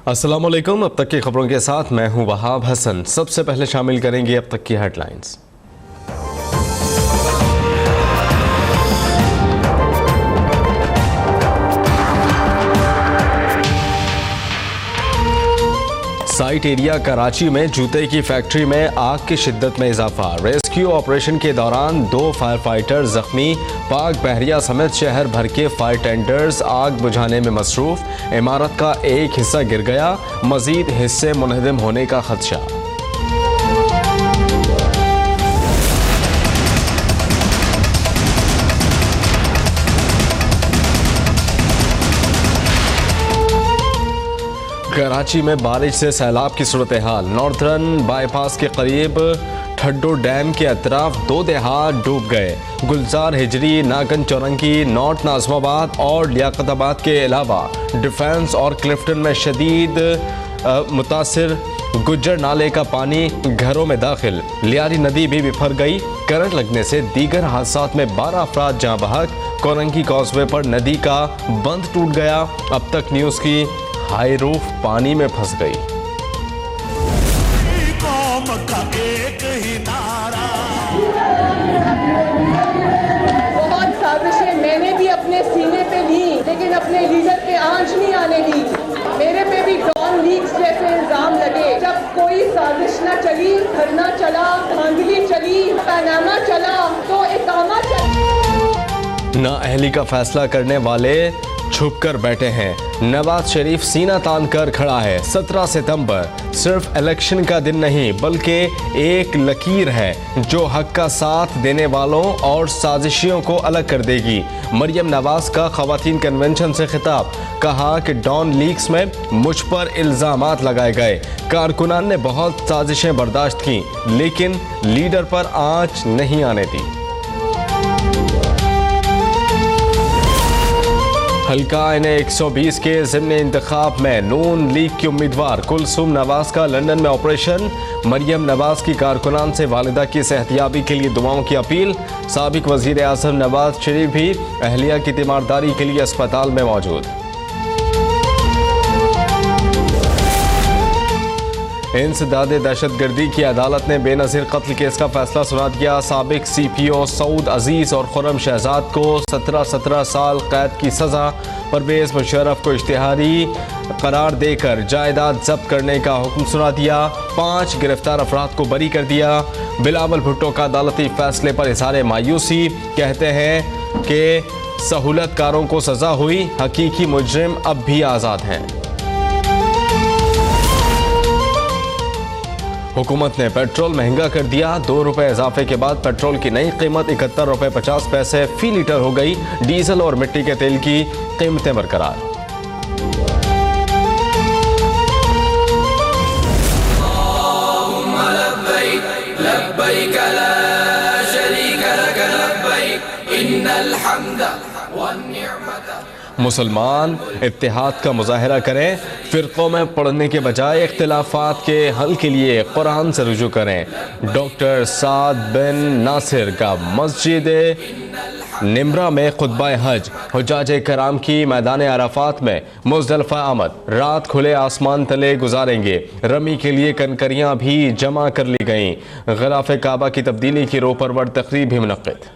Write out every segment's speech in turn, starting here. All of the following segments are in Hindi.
अस्सलामुअलैकुम। अब तक की खबरों के साथ मैं हूं वहाब हसन। सबसे पहले शामिल करेंगे अब तक की हेडलाइंस। साइट एरिया कराची में जूते की फैक्ट्री में आग की शिद्दत में इजाफा। रेस्क्यू ऑपरेशन के दौरान 2 फायर फाइटर जख्मी। पाक बहरिया समेत शहर भर के फायर टेंडर्स आग बुझाने में मसरूफ। इमारत का एक हिस्सा गिर गया, मजीद हिस्से मुनहदम होने का खदशा। कराची में बारिश से सैलाब की सूरत हाल। नॉर्थर्न बाईपास के करीब ठड्डो डैम के अतराफ 2 देहात डूब गए। गुलजार हिजरी, नागन चौरंगी, नॉर्थ नाज़िमाबाद और लियाकताबाद के अलावा डिफेंस और क्लिफ्टन में शदीद मुतासिर। गुज्जर नाले का पानी घरों में दाखिल। लियारी नदी भी बिफर गई। करंट लगने से दीगर हादसात में 12 अफराद जाँ बहक। कोरंगी कॉजवे पर नदी का बंद टूट गया। अब तक न्यूज़ की हाई रूफ पानी में फंस गई। बहुत साजिशें मैंने भी अपने सीने पे ली, लेकिन अपने लीडर पे आंच नहीं आने दी। मेरे पे भी डॉन लीक्स जैसे इल्जाम लगे। जब कोई साजिश न चली, धरना चला, धांधली चली, पैनामा चला, तो इकामा चला। नाअहली का फैसला करने वाले छुप कर बैठे हैं। नवाज शरीफ सीना तान कर खड़ा है। 17 सितंबर सिर्फ इलेक्शन का दिन नहीं बल्कि एक लकीर है जो हक का साथ देने वालों और साजिशियों को अलग कर देगी। मरियम नवाज का खवातीन कन्वेंशन से खिताब। कहा कि डॉन लीक्स में मुझ पर इल्जामात लगाए गए। कारकुनान ने बहुत साजिशें बर्दाश्त की लेकिन लीडर पर आंच नहीं आने दी। हल्का N120 के ज़िम्न इंतखाब में नून लीग की उम्मीदवार कुलसूम नवाज का लंदन में ऑपरेशन। मरियम नवाज की कारकुनान से वालिदा की सेहतियाबी के लिए दुआओं की अपील। साबिक वज़ीर आज़म नवाज शरीफ भी अहलिया की तीमारदारी के लिए अस्पताल में मौजूद। इंसदाद दहशतगर्दी की अदालत ने बेनज़ीर कत्ल केस का फैसला सुना दिया। साबिक CPO सऊद अजीज़ और खुर्रम शहजाद को 17 साल कैद की सज़ा। परवेज़ मुशर्रफ को इश्तिहारी करार देकर जायदाद जब्त करने का हुक्म सुना दिया। 5 गिरफ्तार अफराद को बरी कर दिया। बिलावल भुट्टो का अदालती फैसले पर इज़हार मायूसी। कहते हैं कि सहूलतकारों को सज़ा हुई, हकीकी मुजरिम अब भी आज़ाद हैं। हुकूमत ने पेट्रोल महंगा कर दिया। 2 रुपए इजाफे के बाद पेट्रोल की नई कीमत 71 रुपए 50 पैसे फी लीटर हो गई। डीजल और मिट्टी के तेल की कीमतें बरकरार। मुसलमान इत्तेहाद का मुजाहरा करें, फ़िरक़ों में पढ़ने के बजाय इख्तिलाफ़ात के हल के लिए कुरान से रुजू करें। डॉक्टर साद बिन नासिर का मस्जिद निम्रा में खुतबा हज। हुज्जाज कराम की मैदान अराफात में मुज़दलिफ़ा आमद। रात खुले आसमान तले गुजारेंगे। रमी के लिए कनकरियाँ भी जमा कर ली गईं। ग़िलाफ़ काबा की तब्दीली की रोपरवर तक़रीब भी मुनक़्क़िद।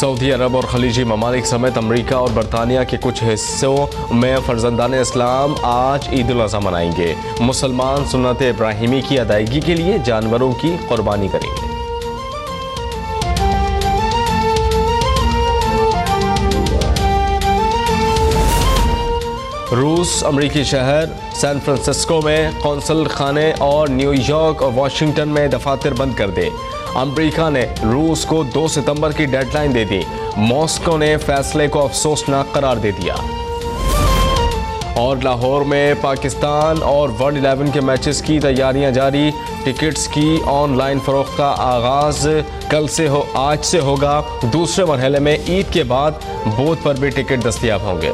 सऊदी अरब और खलीजी ममालिक समेत अमरीका और बरतानिया के कुछ हिस्सों में फर्जंदान इस्लाम आज ईद उल अज़हा मनाएंगे। मुसलमान सुन्नत इब्राहिमी की अदायगी के लिए जानवरों की कुर्बानी करेंगे। रूस अमरीकी शहर सैन फ्रांसिस्को में कौंसल खाने और न्यूयॉर्क और वाशिंगटन में दफातर बंद कर दे। अमरीका ने रूस को 2 सितंबर की डेडलाइन दे दी। मॉस्को ने फैसले को अफसोसनाक करार दे दिया। और लाहौर में पाकिस्तान और वर्ल्ड 11 के मैचेस की तैयारियां जारी। टिकट्स की ऑनलाइन फरोख्त का आगाज़ आज से होगा। दूसरे मरहले में ईद के बाद बोथ पर भी टिकट दस्तयाब होंगे।